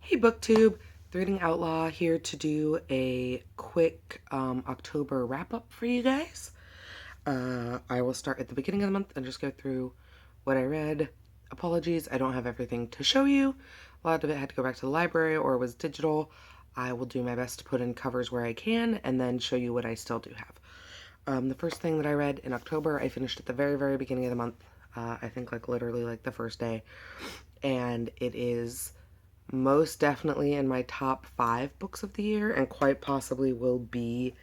Hey Booktube, The Reading Outlaw here to do a quick October wrap-up for you guys. I will start at the beginning of the month and just go through what I read. Apologies, I don't have everything to show you. A lot of it had to go back to the library or was digital. I will do my best to put in covers where I can and then show you what I still do have. The first thing that I read in October, I finished at the very, very beginning of the month. I think like literally like the first day. And it is most definitely in my top 5 books of the year and quite possibly will be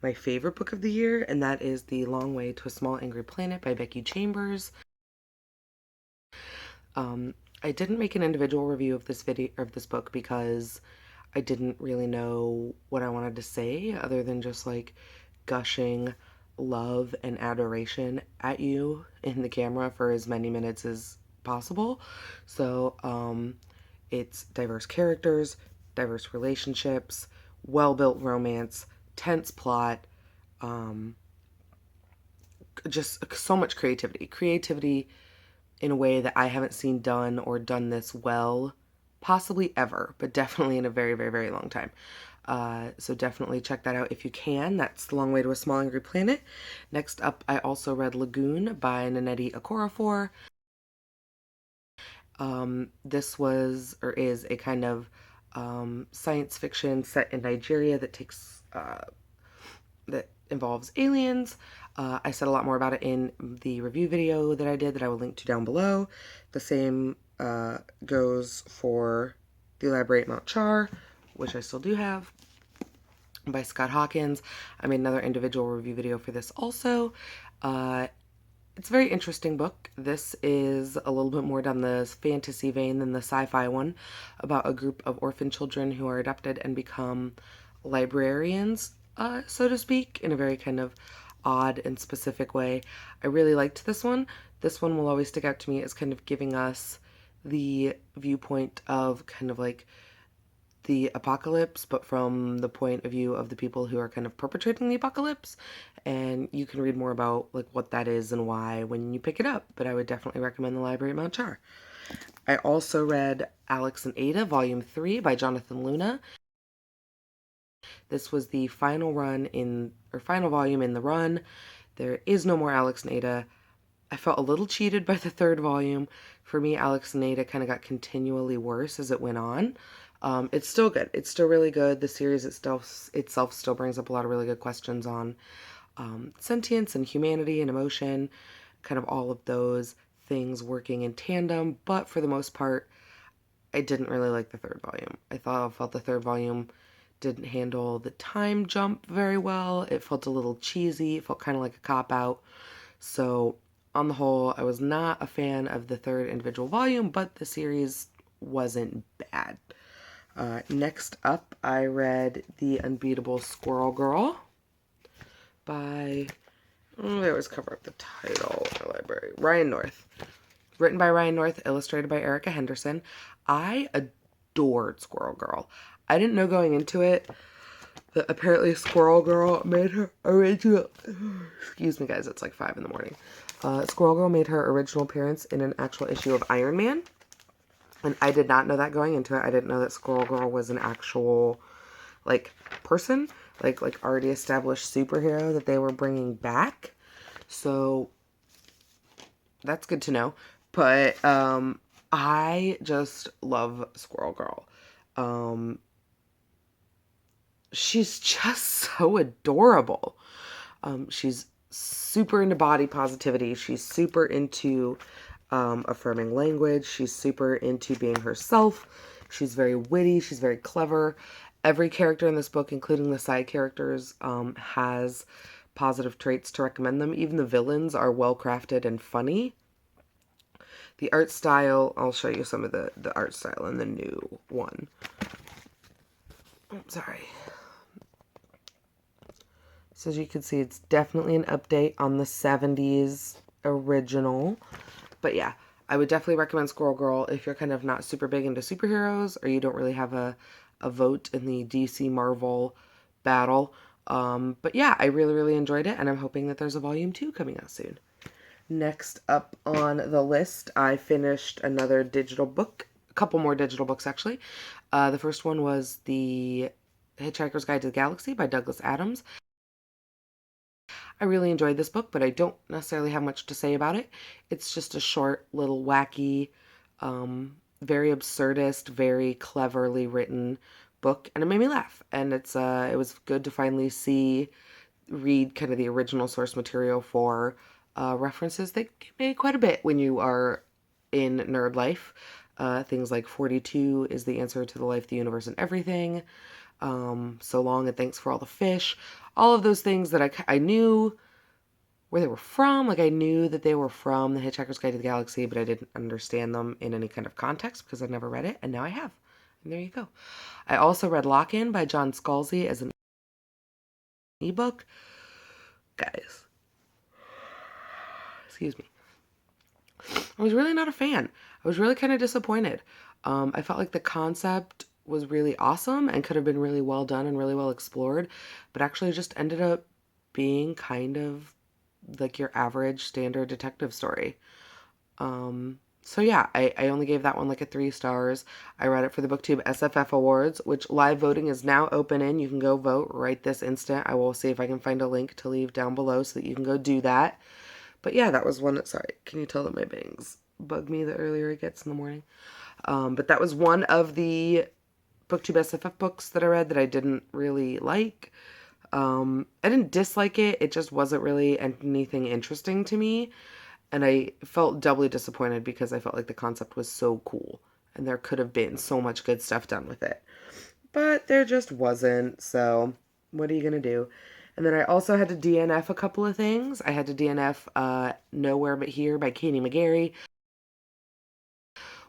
my favorite book of the year, and that is The Long Way to a Small Angry Planet by Becky Chambers. I didn't make an individual review of this book because I didn't really know what I wanted to say other than just like gushing love and adoration at you in the camera for as many minutes as possible. So, it's diverse characters, diverse relationships, well-built romance, tense plot, um, just so much creativity. Creativity in a way that I haven't seen done or done this well, possibly ever, but definitely in a very, very, very long time. So definitely check that out if you can. That's The Long Way to a Small Angry Planet. Next up, I also read Lagoon by Nnedi Okorafor. This was or is a kind of science fiction set in Nigeria that involves aliens. I said a lot more about it in the review video that I did that I will link to down below. The same goes for TheElaborate Notchar, which I still do have, by Scott Hawkins. I made another individual review video for this also. It's a very interesting book. This is a little bit more down the fantasy vein than the sci-fi one, about a group of orphan children who are adopted and become librarians, so to speak, in a very kind of odd and specific way. I really liked this one. This one will always stick out to me as kind of giving us the viewpoint of kind of like the apocalypse, but from the point of view of the people who are kind of perpetrating the apocalypse. And you can read more about like what that is and why when you pick it up, but I would definitely recommend The Library at Char. I also read Alex and Ada Volume 3 by Jonathan Luna. This was the final volume in the run. There is no more Alex and Ada. I felt a little cheated by the 3rd volume. For me, Alex and Ada kind of got continually worse as it went on. It's still good. It's still really good. The series itself still brings up a lot of really good questions on sentience and humanity and emotion, kind of all of those things working in tandem. But for the most part, I didn't really like the 3rd volume. I felt the 3rd volume didn't handle the time jump very well. It felt a little cheesy. It felt kind of like a cop-out. So on the whole, I was not a fan of the 3rd individual volume, but the series wasn't bad. Next up, I read The Unbeatable Squirrel Girl by, I always cover up the title in the library, Ryan North. Written by Ryan North, illustrated by Erica Henderson. I adored Squirrel Girl. I didn't know going into it that apparently Squirrel Girl made her original, excuse me guys, it's like 5 in the morning. Squirrel Girl made her original appearance in an actual issue of Iron Man. And I did not know that going into it. I didn't know that Squirrel Girl was an actual, like, person, like already established superhero that they were bringing back. So that's good to know. But I just love Squirrel Girl. She's just so adorable. She's super into body positivity. She's super into affirming language. She's super into being herself. She's very witty. She's very clever. Every character in this book, including the side characters, has positive traits to recommend them. Even the villains are well crafted and funny. The art style, I'll show you some of the art style in the new one. Oh, sorry. So as you can see, it's definitely an update on the 70s original. But yeah, I would definitely recommend Squirrel Girl if you're kind of not super big into superheroes or you don't really have a vote in the DC Marvel battle. But yeah, I really, really enjoyed it, and I'm hoping that there's a volume 2 coming out soon. Next up on the list, I finished another digital book couple more digital books, actually. The first one was The Hitchhiker's Guide to the Galaxy by Douglas Adams. I really enjoyed this book, but I don't necessarily have much to say about it. It's just a short, little wacky, very absurdist, very cleverly written book, and it made me laugh. And it was good to finally read kind of the original source material for references that get made quite a bit when you are in nerd life. Things like 42 is the answer to the life, the universe, and everything. So long and thanks for all the fish. All of those things that I knew where they were from. Like I knew that they were from The Hitchhiker's Guide to the Galaxy, but I didn't understand them in any kind of context because I'd never read it, and now I have. And there you go. I also read Lock-In by John Scalzi as an ebook. Guys, excuse me. I was really not a fan. I was really kind of disappointed. I felt like the concept was really awesome and could have been really well done and really well explored, but actually just ended up being kind of like your average standard detective story. So yeah, I only gave that one like a 3 stars. I read it for the BookTube SFF Awards, which live voting is now open in. You can go vote right this instant. I will see if I can find a link to leave down below so that you can go do that. But yeah, that was one. Sorry, can you tell that my bangs bug me the earlier it gets in the morning? But that was one of the BookTube SFF books that I read that I didn't really like. I didn't dislike it. It just wasn't really anything interesting to me. And I felt doubly disappointed because I felt like the concept was so cool and there could have been so much good stuff done with it. But there just wasn't. So what are you going to do? And then I also had to DNF a couple of things. I had to DNF Nowhere But Here by Katie McGarry,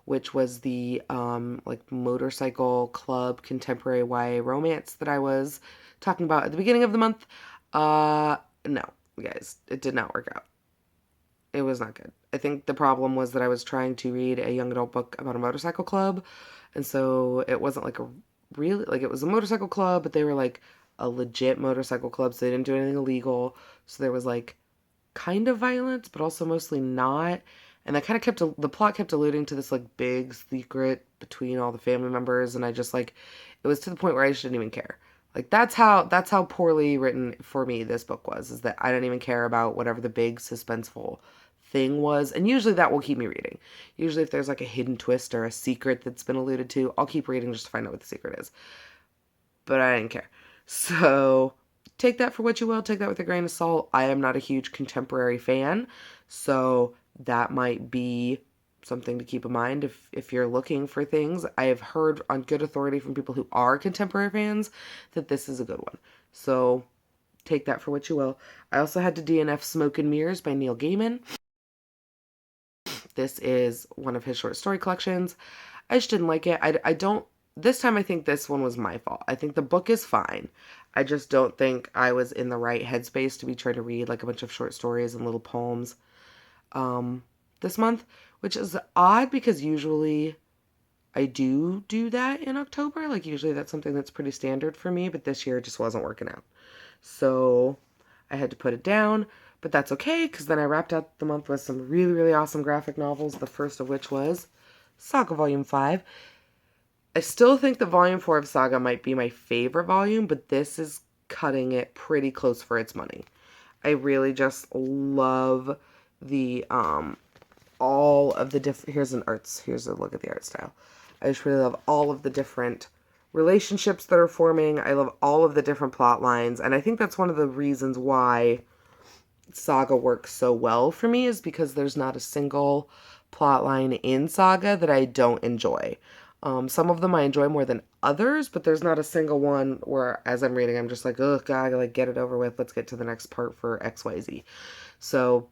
which was the like motorcycle club contemporary YA romance that I was talking about at the beginning of the month. No, guys, it did not work out. It was not good. I think the problem was that I was trying to read a young adult book about a motorcycle club, and so it wasn't like a really, like it was a motorcycle club, but they were like a legit motorcycle club, so they didn't do anything illegal. So there was like kind of violence, but also mostly not. And the plot kept alluding to this like big secret between all the family members, and I just like, it was to the point where I just didn't even care. Like that's how poorly written for me this book was, is that I don't even care about whatever the big suspenseful thing was. And usually that will keep me reading. Usually if there's like a hidden twist or a secret that's been alluded to, I'll keep reading just to find out what the secret is. But I didn't care. So take that for what you will. Take that with a grain of salt. I am not a huge contemporary fan, so that might be something to keep in mind if you're looking for things. I have heard on good authority from people who are contemporary fans that this is a good one. So take that for what you will. I also had to DNF Smoke and Mirrors by Neil Gaiman. This is one of his short story collections. I just didn't like it. I don't, this time I think this one was my fault. I think the book is fine. I just don't think I was in the right headspace to be trying to read like a bunch of short stories and little poems this month, which is odd because usually I do that in October. Like usually that's something that's pretty standard for me, but this year it just wasn't working out. So I had to put it down, but that's okay because then I wrapped out the month with some really, really awesome graphic novels, the first of which was Saga Volume 5. I still think the Volume 4 of Saga might be my favorite volume, but this is cutting it pretty close for its money. I really just love the all of the different, here's a look at the art style. I just really love all of the different relationships that are forming. I love all of the different plot lines, and I think that's one of the reasons why Saga works so well for me, is because there's not a single plot line in Saga that I don't enjoy. Some of them I enjoy more than others, but there's not a single one where as I'm reading I'm just like, oh god, like get it over with, let's get to the next part for XYZ. So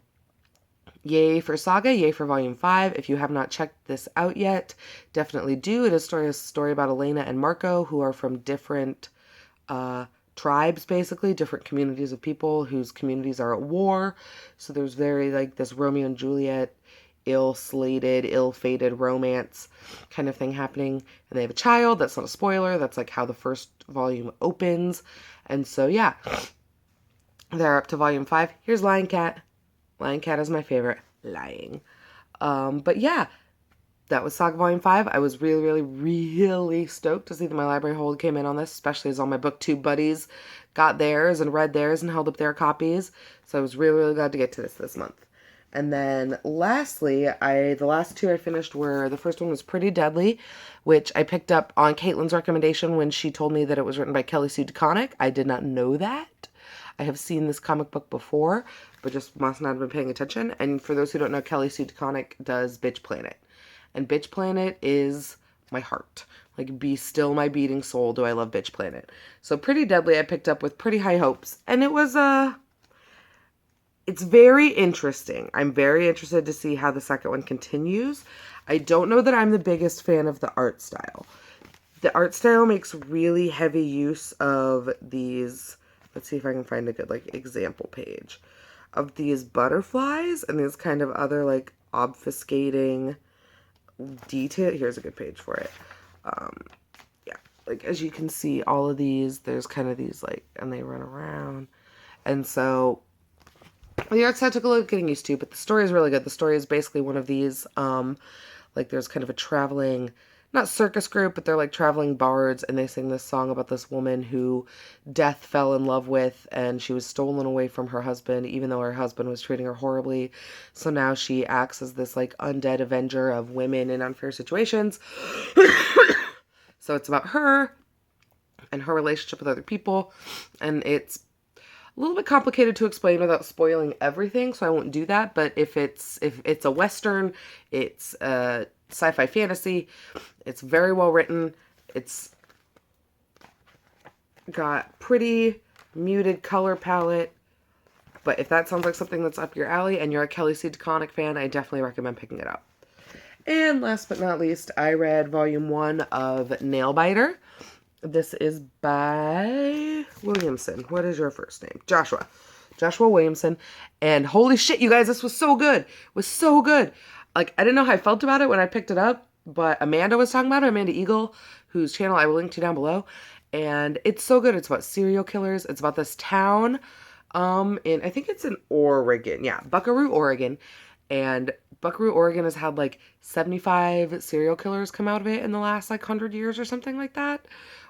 yay for Saga, yay for Volume 5. If you have not checked this out yet, definitely do. It is a story about Elena and Marco, who are from different tribes, basically, different communities of people whose communities are at war. So there's very like this Romeo and Juliet, ill-slated, ill-fated romance kind of thing happening. And they have a child. That's not a spoiler. That's like how the first volume opens. And so, yeah, they're up to Volume 5. Here's Lion Cat. Lion Cat is my favorite. Lying. But yeah, that was Saga Volume 5. I was really, really, really stoked to see that my library hold came in on this, especially as all my booktube buddies got theirs and read theirs and held up their copies. So I was really, really glad to get to this month. And then lastly, the last two I finished were, the first one was Pretty Deadly, which I picked up on Caitlin's recommendation when she told me that it was written by Kelly Sue DeConnick. I did not know that. I have seen this comic book before, but just must not have been paying attention. And for those who don't know, Kelly Sue DeConnick does Bitch Planet. And Bitch Planet is my heart. Like, be still my beating soul, do I love Bitch Planet. So Pretty Deadly I picked up with pretty high hopes. And it was, it's very interesting. I'm very interested to see how the second one continues. I don't know that I'm the biggest fan of the art style. The art style makes really heavy use of these, let's see if I can find a good, like, example page, of these butterflies and these kind of other, like, obfuscating detail. Here's a good page for it. Yeah, like, as you can see, all of these, there's kind of these, like, and they run around. And so the art style took a little getting used to, but the story is really good. The story is basically one of these, like, there's kind of a traveling, not circus group, but they're like traveling bards, and they sing this song about this woman who death fell in love with, and she was stolen away from her husband, even though her husband was treating her horribly. So now she acts as this, like, undead avenger of women in unfair situations. So it's about her and her relationship with other people, and it's a little bit complicated to explain without spoiling everything, so I won't do that. But if it's a Western, it's a sci-fi fantasy, it's very well written, it's got pretty muted color palette. But if that sounds like something that's up your alley and you're a Kelly Sue DeConnick fan, I definitely recommend picking it up. And last but not least, I read volume 1 of Nailbiter. This is by Williamson. What is your first name? Joshua Williamson. And holy shit, you guys, this was so good. It was so good. Like, I didn't know how I felt about it when I picked it up, but Amanda was talking about it, Amanda Eagle, whose channel I will link to down below. And it's so good. It's about serial killers. It's about this town I think it's in Oregon. Yeah, Buckaroo, Oregon. And Buckaroo, Oregon has had like 75 serial killers come out of it in the last like 100 years or something like that.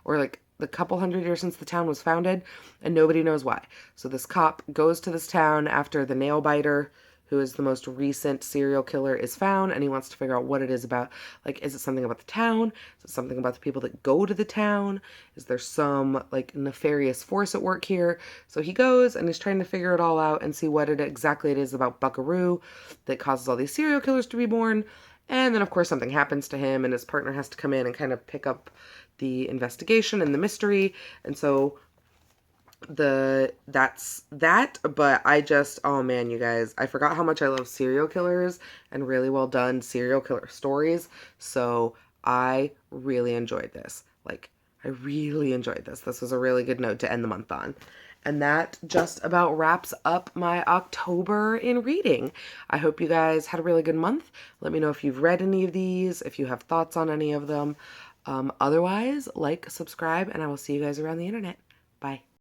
Or like the couple hundred years since the town was founded, and nobody knows why. So this cop goes to this town after the nail biter, who is the most recent serial killer, is found, and he wants to figure out what it is about. Like, is it something about the town? Is it something about the people that go to the town? Is there some, like, nefarious force at work here? So he goes, and he's trying to figure it all out and see what exactly it is about Buckaroo that causes all these serial killers to be born. And then, of course, something happens to him, and his partner has to come in and kind of pick up the investigation and the mystery. And so that's that. But I just, oh man, you guys, I forgot how much I love serial killers and really well done serial killer stories. So I really enjoyed this. Like, I really enjoyed this. This was a really good note to end the month on. And that just about wraps up my October in reading. I hope you guys had a really good month. Let me know if you've read any of these, if you have thoughts on any of them. Otherwise, like, subscribe, and I will see you guys around the internet. Bye.